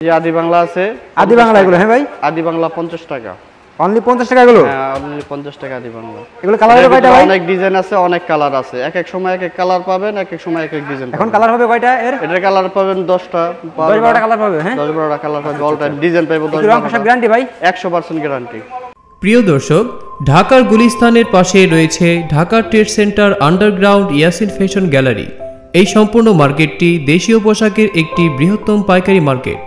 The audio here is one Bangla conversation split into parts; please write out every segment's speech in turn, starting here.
জি আদি বাংলা আছে। আদি বাংলা এগুলো? হ্যাঁ ভাই, আদি বাংলা 50 টাকা। অনলি 50 টাকা এগুলো? হ্যাঁ অনলি 50 টাকা আদি বাংলা। এগুলো কালার হবে কয়টা ভাই? অনেক ডিজাইন আছে, অনেক কালার আছে। এক এক সময় এক এক কালার পাবেন, এক এক সময় এক এক ডিজাইন পাবেন। এখন কালার হবে কয়টা এর? এটার কালার পাবেন 10টা, 12টা কালার পাবে। হ্যাঁ 10-12টা কালার পাবেন। অল টাইম ডিজাইন পাবেন 10। রং সব গ্যারান্টি ভাই? 100% গ্যারান্টি। প্রিয় দর্শক, ঢাকার গুলিস্তানের পাশে রয়েছে Dhaka trade centre underground Yasin fashion gallery. এই সম্পূর্ণ মার্কেটটি দেশীয় পোশাকের একটি বৃহত্তম পাইকারি মার্কেট।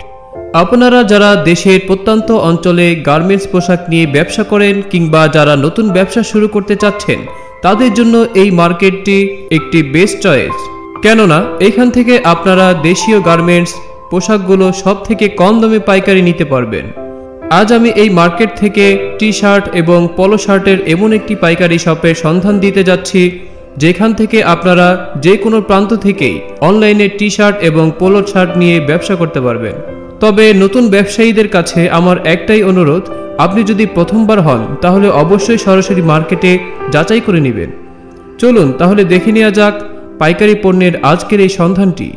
আপনারা যারা দেশের প্রত্যন্ত অঞ্চলে গার্মেন্টস পোশাক নিয়ে ব্যবসা করেন কিংবা যারা নতুন ব্যবসা শুরু করতে চাচ্ছেন, তাদের জন্য এই মার্কেটটি একটি বেস্ট চয়েস। কেননা এখান থেকে আপনারা দেশীয় গার্মেন্টস পোশাকগুলো সব থেকে কম দামে পাইকারি নিতে পারবেন। আজ আমি এই মার্কেট থেকে টি শার্ট এবং পলো শার্টের এমন একটি পাইকারি শপের সন্ধান দিতে যাচ্ছি, যেখান থেকে আপনারা যে কোনো প্রান্ত থেকেই অনলাইনে টি শার্ট এবং পোলো শার্ট নিয়ে ব্যবসা করতে পারবেন। তবে নতুন ব্যবসায়ীদের কাছে আমার একটাই অনুরোধ, আপনি যদি প্রথমবার হন তাহলে অবশ্যই সরাসরি মার্কেটে যাচাই করে নেবেন। চলুন তাহলে দেখে নেওয়া যাক পাইকারি পণ্যের আজকের এই সন্ধানটি।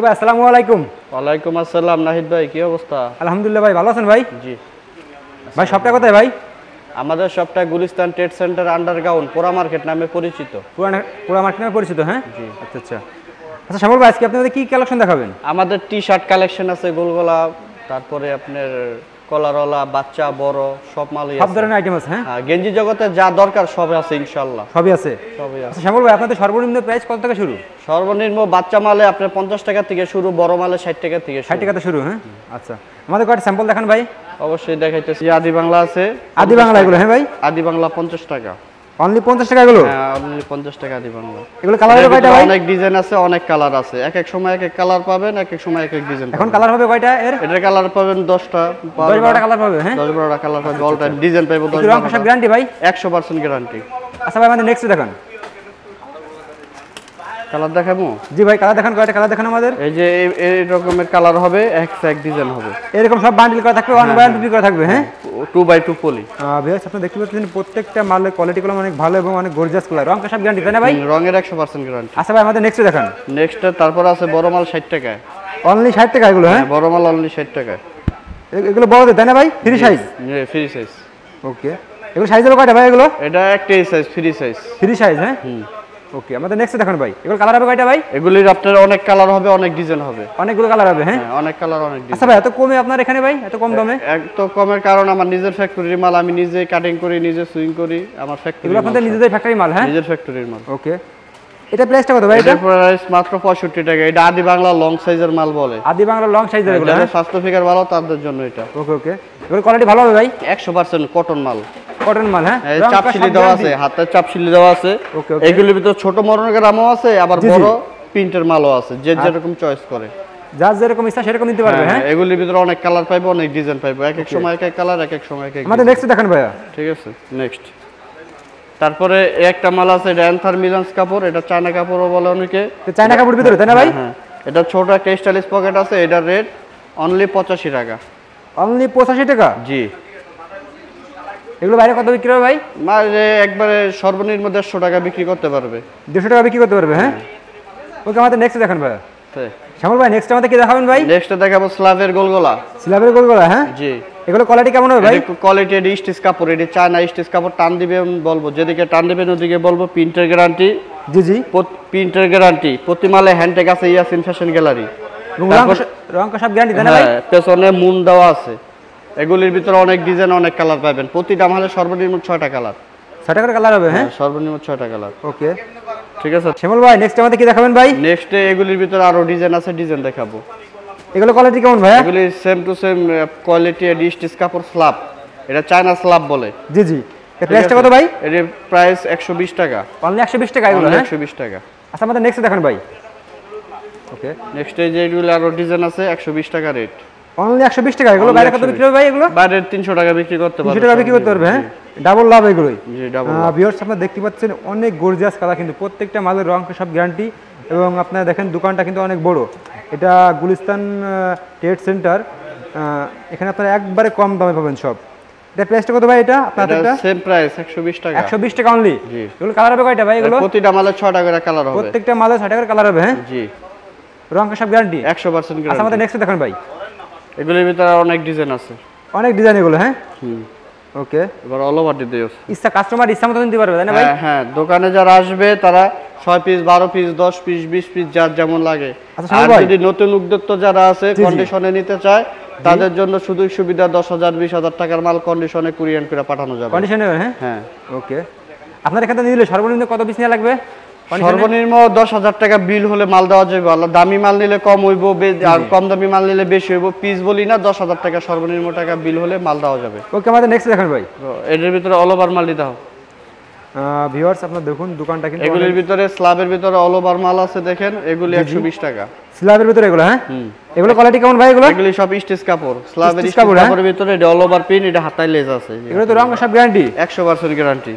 ভাই আসসালামু আলাইকুম। ওয়ালাইকুম আসসালাম। নাহিদ ভাই কি অবস্থা? আলহামদুলিল্লাহ ভাই, ভালো আছেন ভাই? জি ভাই শপটা কোথায় ভাই? আমাদের শপটা গুলিস্তান ট্রেড সেন্টার আন্ডারগ্রাউন্ড পোড়া মার্কেট নামে পরিচিত। পুরা মার্কেট নামে পরিচিত। হ্যাঁ জি আচ্ছা আচ্ছা আচ্ছা শ্যামল ভাই, আজকে আপনাদের কি কালেকশন দেখাবেন? আমাদের টি শার্ট কালেকশন আছে, গোলগলা, তারপরে আপনার কলারওয়ালা, বাচ্চা বড় সব মালই আছে, সব ধরনের আইটেম আছে। হ্যাঁ গেঞ্জি জগতে যা দরকার সব আছে ইনশাআল্লাহ। সবই আছে। আচ্ছা শ্যামল ভাই, আপনাদের সর্বনিম্ন প্রাইস কত টাকা শুরু? সর্বনিম্ন বাচ্চা মালে আপনার 50 টাকা থেকে শুরু, বড় মালে 60 টাকা থেকে শুরু। 60 টাকাতে শুরু। হ্যাঁ আচ্ছা, আমাদের কয়েকটা স্যাম্পল দেখান ভাই। অবশ্যই দেখাইতেছি। আদি বাংলা আছে। আদি বাংলা এগুলো? হ্যাঁ ভাই, আদি বাংলা 50 টাকা। অনলি 50 টাকা এগুলো? হ্যাঁ অনলি 50 টাকা আদি বাংলা। এগুলো কালার হবে কয়টা ভাই? অনেক ডিজাইন আছে, অনেক কালার আছে। এক এক সময় এক এক কালার পাবেন, এক এক সময় এক এক ডিজাইন পাবেন। এখন কালার হবে কয়টা এর? এটার কালার পাবেন 10টা, 12টা কালার পাবে। হ্যাঁ 10-12টা কালার পাবেন। অল টাইম ডিজাইন পাবেন 10। রং সব গ্যারান্টি ভাই? 100% গ্যারান্টি। আচ্ছা ভাই, আমাদের নেক্সট দেখান। কালার দেখাবো? জি ভাই কালার দেখান, কয়টা কালার দেখান আমাদের? এই যে এই রকমের কালার হবে, এক ডিজাইন হবে, এরকম সব বান্ডিল করা থাকবে, 1 বাই 2 করা থাকবে। হ্যাঁ 2x2 পলি। ভিউয়ার্স আপনারা দেখতে পাচ্ছেন প্রত্যেকটা মালের কোয়ালিটিগুলো অনেক ভালো এবং অনেক গর্জিয়াস কালার। রং সব গ্যারান্টি তাই না ভাই? রঙের 100% গ্যারান্টি। আচ্ছা ভাই, আমাদের নেক্সট দেখান। নেক্সট তারপর আছে বড় মাল 60 টাকা। অনলি 60 টাকা এগুলো? হ্যাঁ বড় মাল অনলি 60 টাকা। এগুলো বড়দের তাই না ভাই? Free size? Free size. Okay, এগুলো সাইজ হলো কয়টা ভাই এগুলো? এটা একটাই size, free size. Free size? হ্যাঁ ওকে, আমাদের নেক্সট দেখান ভাই। এগুলো কালার হবে কয়টা ভাই? এগুলির আপনার অনেক কালার হবে, অনেক ডিজাইন হবে, অনেকগুলো কালার হবে। হ্যাঁ অনেক কালার, অনেক ডিজাইন। আচ্ছা ভাই, এত কমে আপনার এখানে ভাই, এত কম দামে? এত কমের কারণ আমার নিজের ফ্যাক্টরির মাল, আমি নিজে কাটিং করি, নিজে সুইং করি, আমার ফ্যাক্টরি। এগুলো আপনাদের নিজেদের ফ্যাক্টরি মাল? হ্যাঁ নিজের ফ্যাক্টরির মাল। ওকে, এটা প্রাইসটা কত ভাই? এটা প্রাইস মাত্র 65 টাকা। এটা আদি বাংলা লং সাইজের মাল বলে। আদি বাংলা লং সাইজের এগুলো? যাদের স্বাস্থ্য ফিগার ভালো তাদের জন্য এটা। ওকে ওকে, এগুলো কোয়ালিটি ভালো হবে ভাই? 100% কটন মাল। কটন মাল? হ্যাঁ চাপশিলি দেওয়া আছে, হাতে চাপশিলি দেওয়া আছে। এগুলোর ভিতর ছোট মরনের গ্রামও আছে, আবার বড় প্রিন্টের মালও আছে, যে যেরকম চয়েস করে, যার যেরকম ইচ্ছা সেরকম নিতে পারবে। হ্যাঁ এগুলোর ভিতরে অনেক কালার পাইবো, অনেক ডিজাইন পাইবো, এক এক সময় এক এক কালার, এক এক সময় এক এক। আমাদের নেক্সট দেখান ভাইয়া। ঠিক আছে নেক্সট। তারপরে একটা মাল আছে, এটা অ্যানথার মিলান্স কাপড়, এটা চায়না কাপড়ও বলে অনেকে। চায়না কাপড়ের ভিতরে তাই না ভাই? হ্যাঁ এটা ছোট একটা স্টাইলিশ পকেট আছে, এটার রেট অনলি 85 টাকা। অনলি 85 টাকা? জি। এগুলো বাইরে কত বিক্রি হবে ভাই? মানে একবারে সর্বনিম্ন 150 টাকা বিক্রি করতে পারবে। 150 টাকা বিক্রি করতে পারবে? হ্যাঁ ওকে, আমাদের নেক্সট দেখান ভাই। শ্যামল ভাই নেক্সট আমাদের কি দেখাবেন ভাই? নেক্সট দেখাবো স্লাভের গোলগলা। স্লাভের গোলগলা? হ্যাঁ জি। এগুলো কোয়ালিটি কেমন হবে ভাই? কোয়ালিটি এর স্টিচ কাপড়, এটা চায়না স্টিচ কাপড়। টান দিবেন বলবো, যেদিকে টান দিবেন ওদিকে বলবো প্রিন্টের গ্যারান্টি। জি জি, প্রিন্টের গ্যারান্টি। প্রতি মালে হ্যান্ডটেগ আছে ইয়াসিন ফ্যাশন গ্যালারি। রং সব গ্যারান্টি তাই না ভাই? পেছনে মুন দেওয়া আছে। এগুলির ভিতরে অনেক ডিজাইন, অনেক কালার পাবেন। প্রতিটা মালে সর্বনিম্ন 6টা কালার। 6টা করে কালার হবে? হ্যাঁ সর্বনিম্ন 6টা কালার। ওকে ঠিক আছে শ্যামল ভাই, নেক্সট আমাদের কি দেখাবেন ভাই? নেক্সট এগুলির ভিতরে আরো ডিজাইন আছে, ডিজাইন দেখাবো। এগুলো কোয়ালিটি কেমন ভাই? এগুলি সেম টু সেম কোয়ালিটি এর স্টিচ কাপড় স্ল্যাব। এটা চায়না স্ল্যাব বলে। জি জি, এর প্রাইসটা কত ভাই? এর প্রাইস 120 টাকা। অনলি 120 টাকা এগুলো? 120 টাকা। আচ্ছা আমাদের নেক্সট দেখান ভাই। ওকে, নেক্সট এই যে এগুলো আরো ডিজাইন আছে, 120 টাকা রেট। অনলি 120 টাকা। এগুলো বাইরে কত বিক্রি হবে ভাই? এগুলো বাইরে 300 টাকা বিক্রি করতে পারবে। 300 টাকা বিক্রি করতে পারবে? হ্যাঁ ডাবল লাভ এগুলোই। জি ডাবল। ভিউয়ার্স আপনারা দেখতে পাচ্ছেন অনেক গর্জিয়াস কালার, কিন্তু প্রত্যেকটা মালের রং সব গ্যারান্টি। এবং আপনারা দেখেন দোকানটা কিন্তু অনেক বড়। এটা গুলিস্তান ট্রেড সেন্টার। এখানে আপনারা একবারে কম দামে পাবেন সব। এটা প্রাইসটা কত ভাই? এটা আপনাদেরটা সেম প্রাইস 120 টাকা। 120 টাকা অনলি? জি। এগুলো কালার হবে কয়টা ভাই? এগুলো প্রতিটা মালে 6টা করে কালার হবে। প্রত্যেকটা মালে 6টা করে কালার হবে? হ্যাঁ জি। রং সব গ্যারান্টি 100% আচ্ছা গ্যারান্টি। আমাদের নেক্সট দেখেন ভাই, এগুলোর ভিতরে অনেক ডিজাইন আছে। অনেক ডিজাইন এগুলো, হ্যাঁ ওকে। এবার অল ওভার ডিজাইন ইচ্ছা কাস্টমার ইচ্ছা মতো নিতে পারবে তাই না ভাই? হ্যাঁ হ্যাঁ, দোকানে যারা আসবে তারা 6 পিস 12 পিস 10 পিস 20 পিস যার যেমন লাগে। আচ্ছা, আর ভাই। যদি নতুন উদ্যোক্তা যারা আছে কন্ডিশনে নিতে চায় তাদের জন্য সুযোগ সুবিধা 10,000 20,000 টাকার মাল কন্ডিশনে কুরিয়ার করে পাঠানো যাবে। কন্ডিশনে, হ্যাঁ হ্যাঁ ওকে। আপনার এখানে নিলে সর্বনিম্ন কত পিস নেওয়া লাগবে? সর্বনিম্ন 10,000 টাকা বিল হলে মাল দেওয়া যাবে। আল্লাহ দামি মাল নিলে কম হইব, আর কম দামি মাল নিলে বেশি হইব। পিস বলি না, 10,000 টাকা সর্বনিম্ন টাকা বিল হলে মাল দেওয়া যাবে। ওকে আমাদের নেক্সট দেখেন ভাই, তো এর ভিতরে অল ওভার মাল দিতে হবে। ভিউয়ার্স আপনারা দেখুন দোকানটা কিন্তু এগুলির ভিতরে স্ল্যাবের ভিতরে অল ওভার মাল আছে দেখেন, এগুলি 120 টাকা। স্ল্যাবের ভিতরে এগুলো, হ্যাঁ এগুলো কোয়ালিটি কেমন ভাই? এগুলো এগুলি সব স্টিচ কাপড়, স্ল্যাবের স্টিচ স্টিচ কাপড়, হ্যাঁ? কাপড়ের ভিতরে এটা অল ওভার পিন, এটা হাতায় লেজ আছে। এগুলো তো রং সব গ্যারান্টি 100% গ্যারান্টি।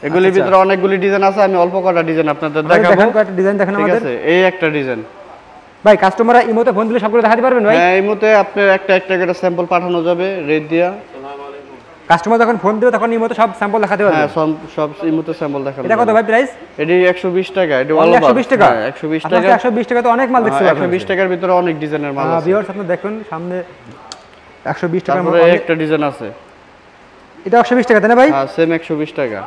এগুলির ভিতরে অনেকগুলি ডিজাইন আছে, আমি অল্প কটা ডিজাইন আপনাদের দেখাবো। দেখেন কয়টা ডিজাইন দেখেন ঠিক আমাদের। আছে, এই একটা ডিজাইন ভাই কাস্টমাররা ইমোতে ফোন দিলে সবগুলো দেখাতে পারবেন ভাই? হ্যাঁ, এই মুহূর্তে আপনার একটা একটা করে স্যাম্পল পাঠানো যাবে রেট দিয়া। কাস্টমার যখন ফোন দিবে তখন ইমোতে সব স্যাম্পল দেখাতে পারবে। হ্যাঁ, সব এই মুহূর্তে স্যাম্পল দেখানো এটা কত ভাই প্রাইস? এটি 120 টাকা। এটা অল Only ওভার 120 টাকা? 120 আপনার টাকা। 120 টাকা তো অনেক মাল দেখতে পাবেন। 120 টাকার ভিতরে অনেক ডিজাইনের মাল আছে। ভিউয়ার্স আপনারা দেখুন সামনে 120 টাকার তারপরে মধ্যে একটা ডিজাইন আছে, এটা 120 টাকা তাই না ভাই? হ্যাঁ সেম 120 টাকা।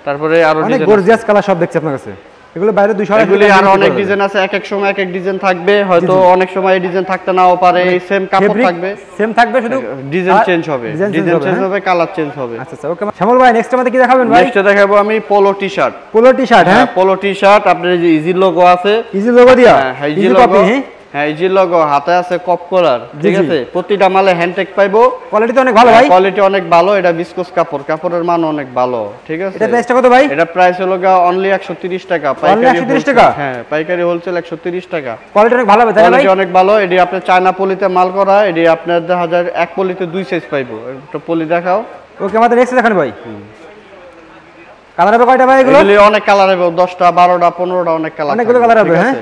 তারপরে আরো অনেক ডিজাইন গর্জিয়াস কালার সব দেখছি আপনার কাছে। এগুলো বাইরে 200 এগুলি আরো অনেক ডিজাইন আছে, এক এক সময় এক এক ডিজাইন থাকবে, হয়তো অনেক সময় এই ডিজাইন থাকতে নাও পারে। এই সেম কাপড় থাকবে, সেম থাকবে, শুধু ডিজাইন চেঞ্জ হবে, ডিজাইন চেঞ্জ হবে, কালার চেঞ্জ হবে। আচ্ছা আচ্ছা ওকে। শ্যামল ভাই নেক্সট আমাদের কি দেখাবেন ভাই? নেক্সট দেখাবো আমি পোলো টি-শার্ট। পোলো টি-শার্ট, হ্যাঁ পোলো টি-শার্ট, আপনার এই যে ইজি লোগো আছে, ইজি লোগো দিয়া, হ্যাঁ ইজি ইজি কপি, লোগো, হ্যাঁ হ্যাঁ ইজি লোগো, হাতে আছে কপ কলার, ঠিক আছে। প্রতিটা মালে হ্যান্ডটেক পাইবো, কোয়ালিটি তো অনেক ভালো ভাই। কোয়ালিটি অনেক ভালো, এটা বিস্কোস কাপড়, কাপড়ের মান অনেক ভালো, ঠিক আছে। এটা প্রাইসটা কত ভাই? এটা প্রাইস হলো অনলি 130 টাকা, পাইকারি 130 টাকা? হ্যাঁ পাইকারি হোলসেল 130 টাকা। কোয়ালিটি অনেক ভালো হবে তাই না ভাই? কোয়ালিটি অনেক ভালো। এটি আপনার চায়না পলিতে মাল করা, এটি আপনার 1000 এক পলিতে 2 সাইজ পাইবো। একটা পলি দেখাও। ওকে আমাদের নেক্সট দেখান ভাই। কালার হবে কয়টা ভাই এগুলো? এগুলি অনেক কালার হবে, 10টা 12টা 15টা অনেক কালার, অনেকগুলো কালার হবে, হ্যাঁ।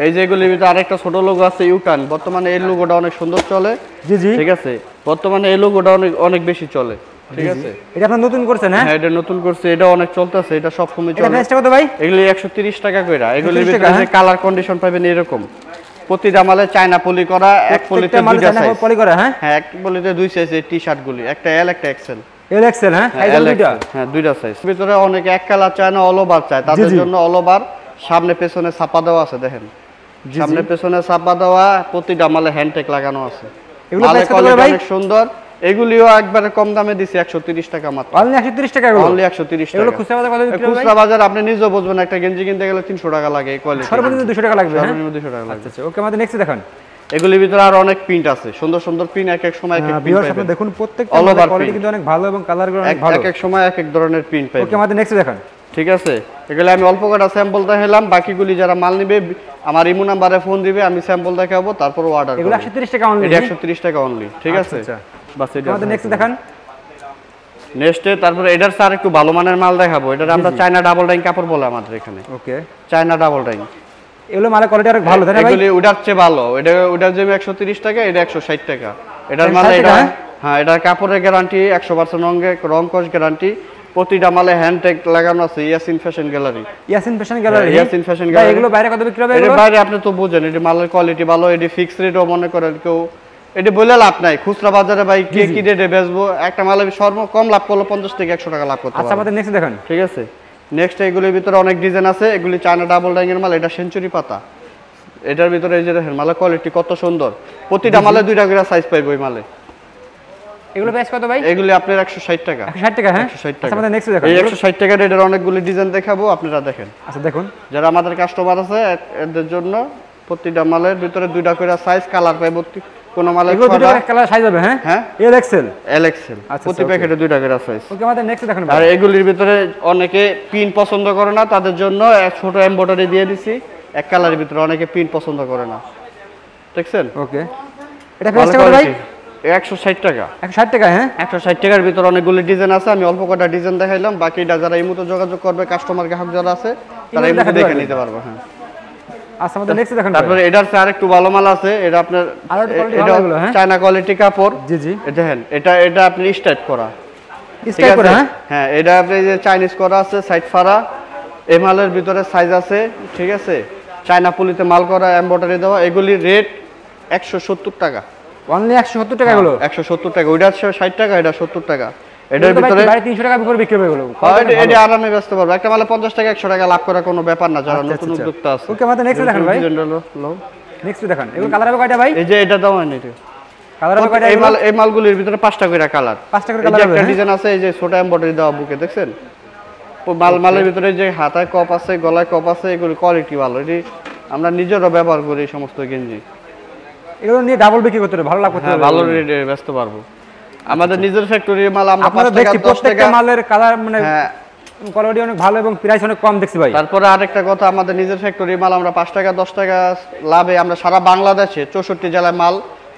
এই যে এগুলির ভিতরে আরেকটা ছোট লোগো আছে ইউকান, বর্তমানে এই লোগোটা অনেক সুন্দর চলে। জি জি ঠিক আছে, বর্তমানে এই লোগোটা অনেক অনেক বেশি চলে, ঠিক আছে। এটা আপনারা নতুন করছেন, হ্যাঁ? হ্যাঁ এটা নতুন করছে, এটা অনেক চলতেছে, এটা সব সময় এটা চলে। প্রাইসটা কত ভাই? এগুলি 130 টাকা কইরা। এগুলির 130 ভিতরে টাকা, যে কালার কন্ডিশন পাবেন এরকম, প্রতিটা মালে চায়না পলি করা, এক পলিতে দুইটা সাইজ। পলি করা, হ্যাঁ হ্যাঁ এক পলিতে 2 সাইজ এই টি-শার্ট গুলি, একটা এল একটা এক্সেল। এল এক্সেল, হ্যাঁ সাইজ এল দুইটা। হ্যাঁ দুইটা সাইজ। ভিতরে অনেকে এক কালার চায় না, অল ওভার চায়, তাদের জি। জন্য অল ওভার, সামনে পেছনে ছাপা দেওয়া আছে দেখেন, সামনে পেছনে ছাপা দেওয়া, প্রতিটা মালে হ্যান্ডটেক লাগানো আছে। এগুলো মালের প্রাইস কত কোয়ালিটি ভাই? অনেক সুন্দর। এগুলিও একবারে কম দামে দিছি 130 টাকা মাত্র। অনলি 130 টাকা এগুলো? অনলি 130 টাকা। এগুলো খুচরা বাজার কত বিক্রি হবে ভাই? খুচরা বাজার আপনি নিজেও বুঝবেন, একটা গেঞ্জি কিনতে গেলে 300 টাকা লাগে এই কোয়ালিটি। সর্বনিম্ন 200 টাকা লাগবে, হ্যাঁ? সর্বনিম্ন 200 টাকা লাগে। আচ্ছা আচ্ছা ওকে আমাদের নেক্সট দেখান। এগুলির ভিতরে আর অনেক প্রিন্ট আছে, সুন্দর সুন্দর প্রিন্ট, এক এক সময় এক এক ভিউয়ার্স প্রিন্ট আপনারা পাবেন। দেখুন প্রত্যেকটা All over কোয়ালিটি print। কিন্তু অনেক ভালো এবং কালারগুলো অনেক এক ভালো। এক সময় এক এক ধরনের প্রিন্ট পাবেন। ওকে আমাদের নেক্সট দেখান। ঠিক আছে, এগুলো আমি অল্প কটা স্যাম্পল দেখালাম, বাকিগুলি যারা মাল নিবে আমার ইমো নাম্বারে ফোন দিবে, আমি স্যাম্পল দেখাবো, তারপর অর্ডার এগুলো 130 টাকা অনলি? এটা 130 টাকা অনলি, ঠিক আছে। আচ্ছা বাস এটা আমাদের নেক্সট দেখান। নেক্সটে তারপরে এটার স্যার একটু ভালো মানের মাল দেখাবো। এটা আমরা চায়না ডাবল ডাইং কাপড় বলে আমাদের এখানে, ওকে চায়না ডাবল ডাইং। এগুলো মালের কোয়ালিটি অনেক ভালো তাই না ভাই? এগুলি ওটার চেয়ে ভালো, এটা ওটার জন্য 130 টাকা, এটা 160 টাকা। এটার 160 মালে এটা, টাকা? হ্যাঁ এটার কাপড়ের গ্যারান্টি 100% রং কস গ্যারান্টি, প্রতিটা মালে হ্যান্ডটেক লাগানো আছে। Yasin fashion gallery, Yasin fashion gallery, Yasin fashion ভাই গ্যালারি। এগুলো বাইরে কত বিক্রি হবে এর এগুলো? বাইরে আপনি তো বুঝেন, এটি মালের কোয়ালিটি ভালো, এটি ফিক্স রেটও মনে করেন কেউ, এটি বলে লাভ নাই। খুচরা বাজারে ভাই কে কি রেটে বেচবো, একটা মালে সর্ব কম লাভ করলো 50 থেকে 100 টাকা লাভ করতে আচ্ছা পারবে। আমাদের নেক্সট দেখান। ঠিক আছে, নেক্সট এগুলির ভিতরে অনেক ডিজাইন আছে। এগুলি চায়না ডাবল ডাইং এর মাল, এটা সেঞ্চুরি পাতা। এটার ভিতরে এই যে দেখেন মালের কোয়ালিটি কত সুন্দর, প্রতিটা মালে 2টা করে সাইজ পাইবো এই মালে। এগুলো প্রাইস কত ভাই? এগুলি আপনার 160 টাকা। 160 টাকা, হ্যাঁ 160 আচ্ছা টাকা। আমাদের নেক্সট দেখান। এই 160 টাকার এটার অনেকগুলি ডিজাইন দেখাবো, আপনারা দেখেন। আচ্ছা দেখুন, যারা আমাদের কাস্টমার আছে এদের জন্য প্রতিটা মালের ভিতরে 2টা করে সাইজ, কালার পাইবো। কোন মালের এগুলো দুটো কালার সাইজ হবে, হ্যাঁ হ্যাঁ এল এক্সেল, এল এক্সেল, আচ্ছা, প্রতি okay. প্যাকেটে 2টা করে সাইজ। ওকে আমাদের নেক্সট দেখান আর ভাই। এগুলির ভিতরে অনেকে পিন পছন্দ করে না, তাদের জন্য এক ছোট এমব্রয়ডারি দিয়ে দিছি। এক কালারের ভিতরে অনেকে পিন পছন্দ করে না, দেখছেন। ওকে এটা প্রাইসটা কত ভাই? 160 টাকা। 160 টাকা, হ্যাঁ 160 টাকার ভিতরে অনেকগুলো ডিজাইন আছে, আমি অল্প কটা ডিজাইন দেখাইলাম। বাকিটা যারা এই মতো যোগাযোগ করবে, কাস্টমার গ্রাহক যারা আছে তারা এই মতো দেখাতে দেখে পারবে। নিতে পারবে। হ্যাঁ আচ্ছা আমাদের নেক্সট দেখান। তারপরে এটার চেয়ে আরেকটু ভালো মাল আছে, এটা আপনার আরো একটু quality এটা ভালো এগুলো, হ্যাঁ? চায়না কোয়ালিটি কাপড়। জি জি দেখেন এটা এটা আপনি স্টাইট করা, ঠিক স্টাইল করে, আছে? হ্যাঁ হ্যাঁ এটা আপনি যে চাইনিজ করা আছে, সাইড ফাড়া। এই মালের ভিতরে সাইজ আছে, ঠিক আছে। চায়না পলিতে মাল করা, এমব্রয়ডারি দেওয়া, এগুলি রেট 170 টাকা। অনলি 170 টাকা এগুলো? 170 টাকা, ওইটা 60 টাকা, এটা 70 টাকা। এটার এগুলো তো ভাই ভিতরে 300 টাকা করে বিক্রি হবে এগুলো। এটা আরামে বেচতে পারবো, একটা মালে 50 টাকা 100 টাকা লাভ করা কোনো ব্যাপার না, যারা নতুন উদ্যোক্তা আছে। ওকে, আমাদের নেক্সট দেখান ভাই। নেক্সট দেখান, এগুলো কালার হবে কয়টা ভাই? এই যে এটা দাও না, এটা কালার হবে কয়টা? এই মালগুলির ভিতরে 5টা করে কালার, 5টা করে এই যে কালার হবে। একটা ডিজাইন আছে, এই যে ছোট এমব্রয়ডারি দেওয়া বুকে দেখছেন, মালের ভিতরে যে হাতায় কপ আছে, গলায় কপ আছে, এগুলি কোয়ালিটি ভালো, এটি আমরা নিজেরা ব্যবহার করি এই সমস্ত গেঞ্জি। এগুলো নিয়ে ডাবল বিক্রি করতে হবে, ভালো লাভ করতে হবে, ভালো রেটে বেচতে পারবো। আমাদের নিজের ফ্যাক্টরির মাল আমরা আপনারা 5 টাকা দেখছি 10 প্রত্যেকটা টাকা। মালের কালার মানে হ্যাঁ, কোয়ালিটি অনেক ভালো এবং প্রাইস অনেক কম দেখছি ভাই। তারপরে আরেকটা কথা, আমাদের নিজের ফ্যাক্টরির মাল আমরা 5 টাকা 10 টাকা লাভে আমরা সারা বাংলাদেশে 64 জেলায় মাল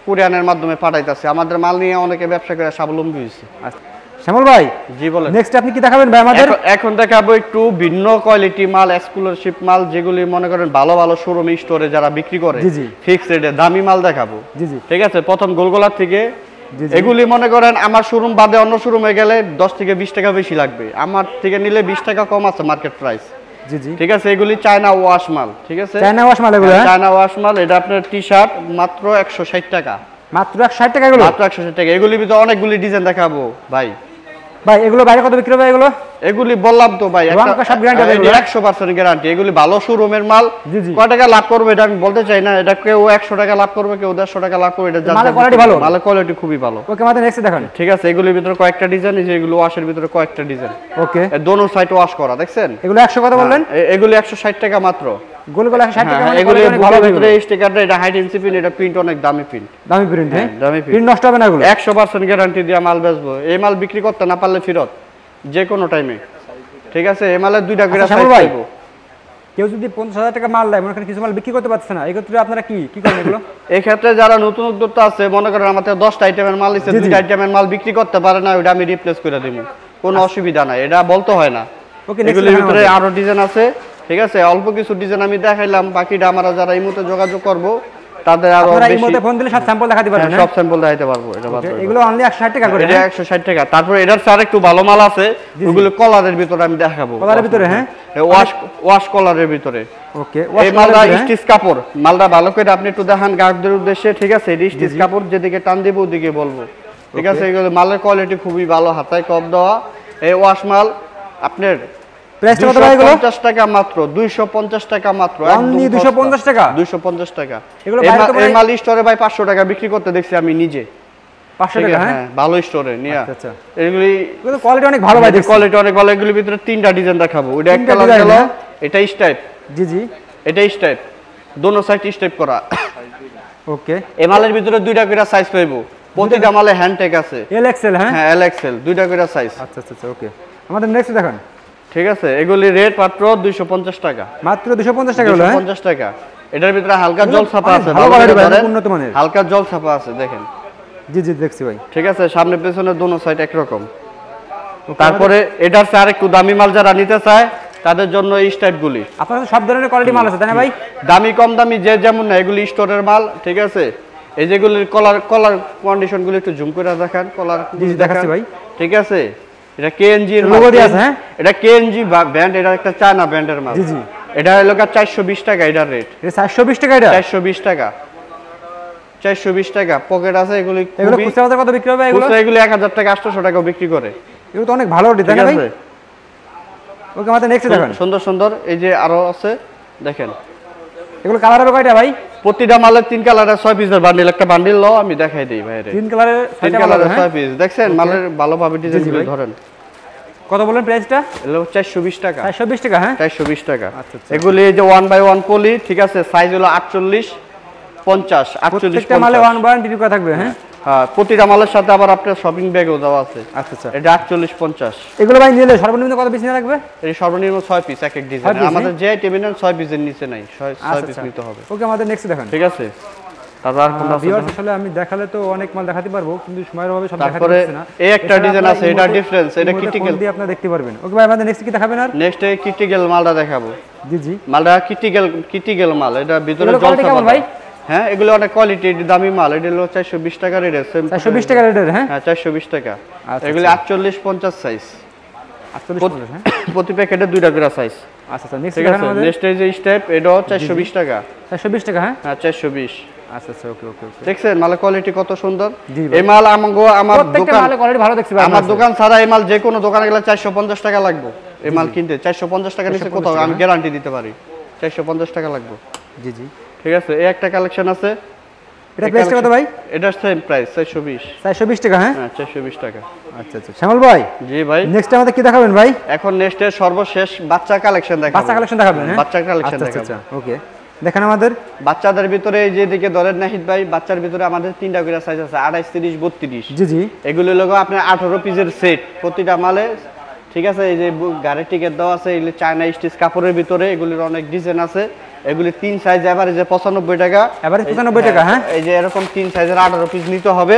কুরিয়ানের মাধ্যমে পাঠাইতেছি। আমাদের মাল নিয়ে অনেকে ব্যবসা করে স্বাবলম্বী হয়েছে। শ্যামল ভাই, জি বলেন। নেক্সট আপনি কি দেখাবেন ভাই আমাদের? এখন দেখাবো একটু ভিন্ন কোয়ালিটি মাল, এক্সক্লুসিভ মাল, যেগুলি মনে করেন ভালো ভালো শোরুম স্টোরে যারা বিক্রি করে জি জি ফিক্স রেটে দামি মাল দেখাবো। জি জি ঠিক আছে, প্রথম গোলগোলার থেকে জি জি। এগুলি মনে করেন আমার শোরুম বাদে অন্য শোরুমে গেলে 10 থেকে 20 টাকা বেশি লাগবে, আমার থেকে নিলে 20 টাকা কম আছে মার্কেট প্রাইস। জি জি, ঠিক আছে, এগুলি চায়না ওয়াশ মাল। ঠিক আছে, চায়না ওয়াশ মাল এগুলো? হ্যাঁ, চায়না ওয়াশ মাল। এটা আপনার টি শার্ট মাত্র 160 টাকা, মাত্র 160 টাকা এগুলো? মাত্র 160 টাকা। এগুলির ভিতরে অনেকগুলি ডিজাইন দেখাবো ভাই। ভাই এগুলো বাইরে কত বিক্রি হবে এগুলো? এগুলি বললাম তো ভাই, রং সব গ্যারান্টি আছে এগুলো? 100% গ্যারান্টি। এগুলি ভালো শোরুমের মাল। জি জি। কয় টাকা লাভ করবে এটা আমি বলতে চাই না, এটা কেউ 100 টাকা লাভ করবে, কেউ 150 টাকা লাভ করবে, এটা মালের কোয়ালিটি ভালো? মালের কোয়ালিটি খুবই ভালো। ওকে, আমাদের নেক্সট দেখান। ঠিক আছে, এগুলির ভিতরে কয়েকটা ডিজাইন, এই যে এগুলো ওয়াশের ভিতরে কয়েকটা ডিজাইন, ওকে, দোনো সাইড ওয়াশ করা, দেখছেন? এগুলো 100 কত বললেন? এগুলি 160 টাকা মাত্র। গোল গোল 160 টাকা মানে এগুলি অনেক ভালো ভিতরে স্টিকারটা, এটা হাই ডেনসিটি প্রিন্ট, এটা প্রিন্ট অনেক দামি প্রিন্ট, দামি প্রিন্ট। হ্যাঁ, দামি প্রিন্ট। প্রিন্ট নষ্ট হবে না এগুলো? 100% গ্যারান্টি দিয়ে মাল বেচবো। এই মাল বিক্রি করতে না পারলে ফেরত যে কোনো টাইমে। ঠিক আছে, এই মালের 2টা করে সাইজ পাবো। কেউ যদি 50,000 টাকা মাল দেয়, মনে করেন কিছু মাল বিক্রি করতে পারছে না, এই ক্ষেত্রে আপনারা কি কি করেন এগুলো? এই ক্ষেত্রে যারা নতুন উদ্যোক্তা আছে, মনে করেন আমাদের 10টা আইটেমের মাল দিচ্ছে, 2টা আইটেমের মাল বিক্রি করতে পারে না, ওটা আমি রিপ্লেস করে দেব, কোনো অসুবিধা নাই, এটা বলতে হয় না। ওকে, এগুলোর ভিতরে আরো ডিজাইন আছে। ঠিক আছে, অল্প কিছু ডিজাইন আমি দেখাইলাম, বাকিটা আমরা যারা এই মুহূর্তে যোগাযোগ করব তাদের আরো আপনারা এই বেশি মধ্যে ফোন দিলে সব স্যাম্পল দেখাতে পারবেন? সব স্যাম্পল দেখাইতে পারবো। এটা বাদ দাও। এগুলো অনলি 160 টাকা করে? এটা 160 টাকা। তারপর এটার স্যার একটু ভালো মাল আছে, ওগুলো কলারের ভিতরে আমি দেখাবো। কলারের ভিতরে? হ্যাঁ, ওয়াশ কলারের ভিতরে। ওকে, এই মালটা স্টিচ কাপড়, মালটা ভালো করে আপনি একটু দেখান গ্রাহকদের উদ্দেশ্যে। ঠিক আছে, এই স্টিচ কাপড়, যেদিকে টান দেব ওদিকে বলবো। ঠিক আছে, এগুলো মালের কোয়ালিটি খুবই ভালো, হাতায় কপ দেওয়া। এই ওয়াশ মাল আপনার প্রাইসটা কত ভাই এগুলো? 250 টাকা মাত্র, 250 টাকা মাত্র, অনলি 250 টাকা? 250 টাকা। এগুলো বাইরে তো এই মাল স্টোরে ভাই 500 টাকা বিক্রি করতে দেখছি আমি নিজে। 500 টাকা? হ্যাঁ, ভালো স্টোরে নিয়া। আচ্ছা, এগুলি এগুলো কোয়ালিটি অনেক ভালো ভাই, দেখছি কোয়ালিটি অনেক ভালো। এগুলির ভিতরে 3টা ডিজাইন দেখাবো। ওইটা একটা কালার গেল, এটা স্টাইপ। জি জি, এটা স্টাইপ, দোনো সাইড স্টাইপ করা। ওকে, এই মালের ভিতরে 2টা করে সাইজ পাইবো, প্রতিটা মালে হ্যান্ড ট্যাগ আছে। L XL? হ্যাঁ, হ্যাঁ, এল এক্সেল, 2টা করে সাইজ। আচ্ছা আচ্ছা, ওকে, আমাদের নেক্সট দেখান। ঠিক আছে, এগুলি রেট মাত্র 250 টাকা, মাত্র 250 টাকা হলো? 250 টাকা। এটার ভিতরে হালকা জল ছাপা আছে, ভালো কোয়ালিটি ভাই, উন্নত মানের। হালকা জল ছাপা আছে, দেখেন। জি জি, দেখছি ভাই। ঠিক আছে, সামনে পেছনে দোনো সাইড একরকম। তারপরে এটার চেয়ে আরেকটু দামি মাল যারা নিতে চায় তাদের জন্য এই স্টাইপ গুলি। আপনার কাছে সব ধরনের কোয়ালিটি মাল আছে তাই না ভাই? দামি কম দামি যে যেমন না, এগুলি স্টোরের মাল। ঠিক আছে, এই যেগুলির কলার কন্ডিশন গুলো একটু জুম করে দেখান। কলার জি দেখাচ্ছি ভাই। ঠিক আছে, এটা কেএনজি এর লোগো দেয়া আছে? হ্যাঁ, এটা কেএনজি ব্র্যান্ড, এটা একটা চায়না ব্র্যান্ডের মাল। জি জি, এটা হলো 420 টাকা এটার রেট। এটা 420 টাকা? এটা 420 টাকা, 420 টাকা। পকেট আছে এগুলি। এগুলো খুচরা বাজারে কত বিক্রি হবে এগুলো? খুচরা এগুলি 1000 টাকা 800 টাকা বিক্রি করে। এগুলো তো অনেক ভালো ডিজাইন ভাই। ওকে, আমাদের নেক্সট দেখান। সুন্দর সুন্দর এই যে আরো আছে, দেখেন। এগুলো কালার হবে কয়টা ভাই? প্রতিটা মালের 3 কালারের 6 পিসের বান্ডিল। একটা বান্ডিল লও, আমি দেখাই দেই ভাইরে। 3 কালারের 3 কালারের 6 পিস। দেখছেন মালের ভালোভাবে ডিজাইনগুলো ধরেন। কত বলেন প্রাইসটা? এলো 420 টাকা। 420 টাকা? হ্যাঁ, 420 টাকা। আচ্ছা আচ্ছা, এগুলি এই যে 1 বাই 1 পলি। ঠিক আছে, সাইজ হলো 48 50 48 প্রত্যেকটা মালে 1 বাই 1 ডিপি করা থাকবে? হ্যাঁ, হ্যাঁ, প্রতিটা মালের সাথে আবার আপনার শপিং ব্যাগও দেওয়া আছে। আচ্ছা আচ্ছা, এটা 48 50। এগুলো ভাই নিলে সর্বনিম্ন কত পিস নিয়ে লাগবে? এই সর্বনিম্ন 6 পিস এক এক ডিজাইন। আমাদের যে আইটেম নেন 6 পিসের নিচে নাই, 6 পিস নিতে হবে। ওকে, আমাদের নেক্সট দেখান। ঠিক আছে, তারপর আর কোনটা আছে? ভিউয়ার্স, আসলে আমি দেখালে তো অনেক মাল দেখাতে পারবো, কিন্তু সময়ের অভাবে সব দেখাতে তারপরে পারছি না। এই একটা ডিজাইন আছে, এটা ডিফারেন্স, এটা ক্রিটিক্যাল দিয়ে আপনারা দেখতে পারবেন। ওকে ভাই, আমাদের নেক্সট কি দেখাবেন? আর নেক্সট এই ক্রিটিক্যাল মালটা দেখাবো। জি জি, মালটা ক্রিটিক্যাল মাল। এটা ভিতরে এগুলো জল quality কেমন ভাই? হ্যাঁ, এগুলো অনেক কোয়ালিটি দামি মাল। এটা হলো 420 টাকা রেট। 420 টাকা রেটের? হ্যাঁ, হ্যাঁ, 420 টাকা। আচ্ছা, এগুলো 48 50 সাইজ। 48 50 হ্যাঁ প্রতি প্যাকেটে 2টা করে সাইজ। আচ্ছা আচ্ছা নেক্সট ঠিক আছে, নেক্সট এই যে স্টেপ এটাও 420 টাকা। 420 টাকা হ্যাঁ হ্যাঁ 420। আচ্ছা আচ্ছা ওকে ওকে ওকে দেখছেন মালের কোয়ালিটি কত সুন্দর। জি ভাই। এই মাল আমার প্রত্যেকটা দোকান, মালের কোয়ালিটি ভালো দেখছি ভাই আমার দোকান ছাড়া এই মাল যে কোনো দোকানে গেলে 450 টাকা লাগবে। এই মাল কিনতে 450 টাকা নিচে কোথাও আমি গ্যারান্টি দিতে পারি, 450 টাকা লাগবে। জি জি ঠিক আছে, এই একটা কালেকশন আছে। এটা প্রাইস কত ভাই? এটা সেম প্রাইস 420। 420 টাকা হ্যাঁ হ্যাঁ 420 টাকা। আচ্ছা আচ্ছা শ্যামল ভাই জি ভাই, নেক্সট আমাদের কি দেখাবেন ভাই? এখন নেক্সটের সর্বশেষ বাচ্চা কালেকশন দেখাবো। বাচ্চা কালেকশন দেখাবেন হ্যাঁ বাচ্চা কালেকশন আচ্ছা দেখাবো। আচ্ছা ওকে দেখেন আমাদের বাচ্চাদের ভিতরে যেদিকে ধরেন নাহিদ ভাই, বাচ্চার ভিতরে আমাদের 3টা করে সাইজ আছে, 28 30 32। জি জি এগুলো লোগো আপনার 18 পিসের সেট প্রতিটা মালে। ঠিক আছে, এই যে গাড়ির টিকেট দেওয়া আছে, এগুলো চায়না স্টিচ কাপড়ের ভিতরে, এগুলির অনেক ডিজাইন আছে। এগুলি 3 সাইজ এভারেজে 95 টাকা। এভারেজ 95 টাকা হ্যাঁ এই যে এরকম 3 সাইজের 18 পিস নিতে হবে,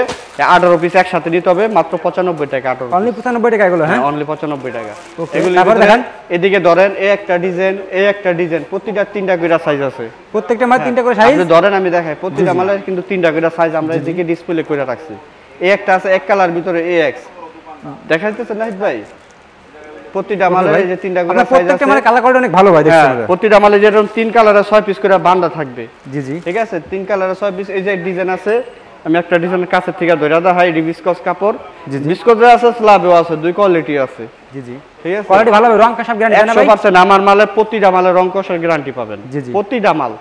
18 পিস একসাথে নিতে হবে মাত্র 95 টাকা। 18 অনলি 95 টাকা এগুলো হ্যাঁ অনলি 95 টাকা। Okay, এগুলি তারপর দেখেন এদিকে ধরেন এই একটা ডিজাইন, এই একটা ডিজাইন, প্রতিটা 3টা করে সাইজ আছে। প্রত্যেকটা মাল 3টা করে সাইজ। আপনি ধরেন আমি দেখাই, প্রতিটা মালের কিন্তু 3টা করে সাইজ আমরা এদিকে ডিসপ্লে করে রাখছি। এই একটা আছে এক কালার ভিতরে AX, দেখাইতেছে নাহিদ ভাই? প্রতিটা মালের এই যে 3টা করে সাইজ আছে। প্রত্যেকটা মালের কালার কোয়ালিটি অনেক ভালো ভাই দেখছেন হ্যাঁ, প্রতিটা মালে যেরকম 3 কালারের 6 পিস করে বান্ডা থাকবে। জি জি ঠিক আছে, 3 কালারের 6 পিস। এই যে ডিজাইন আছে, আমি একটা ডিজাইনের কাছে থেকে ধরে দেখাই। রিবিসকস কাপড়, বিসকসে আছে, স্ল্যাবেও আছে, দুই কোয়ালিটি আছে। জি জি ঠিক আছে, কোয়ালিটি ভালো হবে, রং সব গ্যারান্টি দেন না ভাই? 100% আমার মালে প্রতিটা মালের রং কষার গ্যারান্টি পাবেন। জি, জি। প্রতিটা মাল।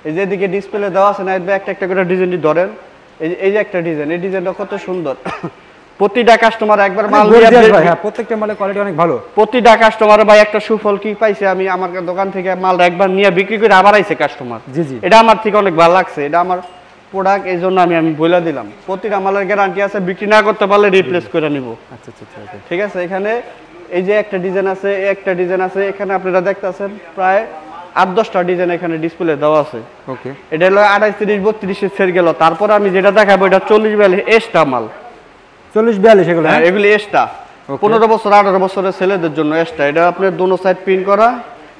এই যে এদিকে ডিসপ্লে দেওয়া আছে না, একটা একটা করে ডিজাইনটি ধরেন। এই যে একটা ডিজাইন, এই ডিজাইনটা কত সুন্দর। প্রতিটা কাস্টমার একবার মাল নিয়ে গর্জিয়াস ভাই হ্যাঁ প্রত্যেকটা মালের কোয়ালিটি অনেক ভালো। প্রতিটা কাস্টমার ভাই একটা সুফল কি পাইছে, আমি আমার দোকান থেকে মালটা একবার নিয়ে বিক্রি করে আবার আইছে কাস্টমার। জি জি এটা আমার থেকে অনেক ভালো লাগছে, এটা আমার প্রোডাক্ট, এই জন্য আমি বলে দিলাম। প্রতিটা মালের গ্যারান্টি আছে, বিক্রি না করতে পারলে রিপ্লেস করে নিব। আচ্ছা আচ্ছা আচ্ছা ওকে ঠিক আছে, এখানে এই যে একটা ডিজাইন আছে, এই একটা ডিজাইন আছে, এখানে আপনারা দেখতেছেন প্রায় 8-10টা ডিজাইন এখানে ডিসপ্লে দেওয়া আছে। ওকে এটা হলো 28 30 32 এর সেট গেল। তারপর আমি যেটা দেখাবো এটা 40 42 এক্সট্রা মাল। 40 42 এগুলো হ্যাঁ হ্যাঁ এগুলি এক্সট্রা, 15 বছর 18 বছরের ছেলেদের জন্য এক্সট্রা। এটা আপনার দোনো সাইড পিন করা,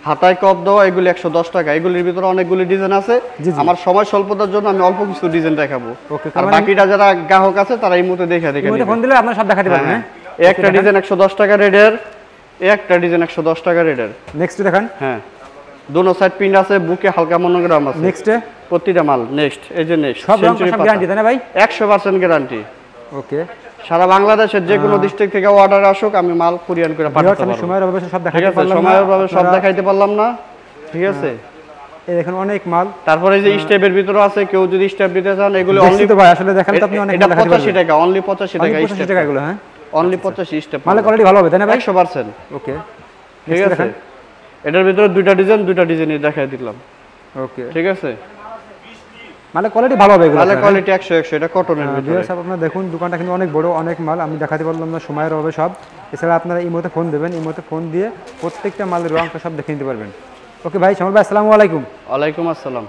হাতায় কপ দেওয়া, এগুলি 110 টাকা। এগুলির ভিতরে অনেকগুলি ডিজাইন আছে। জি, জি। আমার সময় স্বল্পতার জন্য আমি অল্প কিছু ডিজাইন দেখাবো। ওকে, আর বাকিটা যারা গ্রাহক আছে তারা এই মুহূর্তে দেখে এই মুহূর্তে ফোন দিলে আপনারা সব দেখাতে পারবেন হ্যাঁ এই একটা ডিজাইন 110 টাকা রেডের, এই একটা ডিজাইন 110 টাকা রেডের। নেক্সট দেখান হ্যাঁ, দোনো সাইড পিন আছে, বুকে হালকা মনোগ্রাম আছে। নেক্সট প্রতিটা মাল নেক্সট, এই যে নেক্সট সব রং সব গ্যারান্টি দেন না ভাই? 100% গ্যারান্টি। ওকে সারা বাংলাদেশের যে কোনো ডিস্ট্রিক্ট থেকে অর্ডার আসুক, আমি মাল কুরিয়ার করে পাঠাতে আমি পারবো। সময়ের অভাবে সব ঠিক দেখাতে আছে, পারলাম না সময়ের অভাবে সব দেখাইতে পারলাম না। ঠিক আছে, এই দেখেন অনেক মাল। তারপরে এই যে স্টেপের ভিতরে আছে, কেউ যদি স্টেপ দিতে চান এগুলো দেখছি অনলি তো ভাই আসলে দেখেন তো আপনি অনেক এটা মাল দেখাতে 85 পারবেন। টাকা, অনলি 85 টাকা 85 স্টেপ। টাকা এগুলো হ্যাঁ অনলি 85 স্টেপ। মালের কোয়ালিটি ভালো হবে তাই না ভাই? 100%। ওকে ঠিক আছে, এটার ভিতরে দুইটা ডিজাইনই দেখাই দিলাম। ওকে ঠিক আছে, মালের কোয়ালিটি ভালো হবে এগুলো মালের কোয়ালিটি 100 এটা কটনের ভিতরে। ভিউয়ার্স আপনারা দেখুন দোকানটা কিন্তু অনেক বড়, অনেক মাল আমি দেখাতে পারলাম না সময়ের অভাবে সব। এছাড়া আপনারা এই মুহূর্তে ফোন দেবেন, এই মুহূর্তে ফোন দিয়ে প্রত্যেকটা মালের রংটা সব দেখে নিতে পারবেন। ওকে ভাই শ্যামল ভাই আসসালামু আলাইকুম। ওয়ালাইকুম আসসালাম।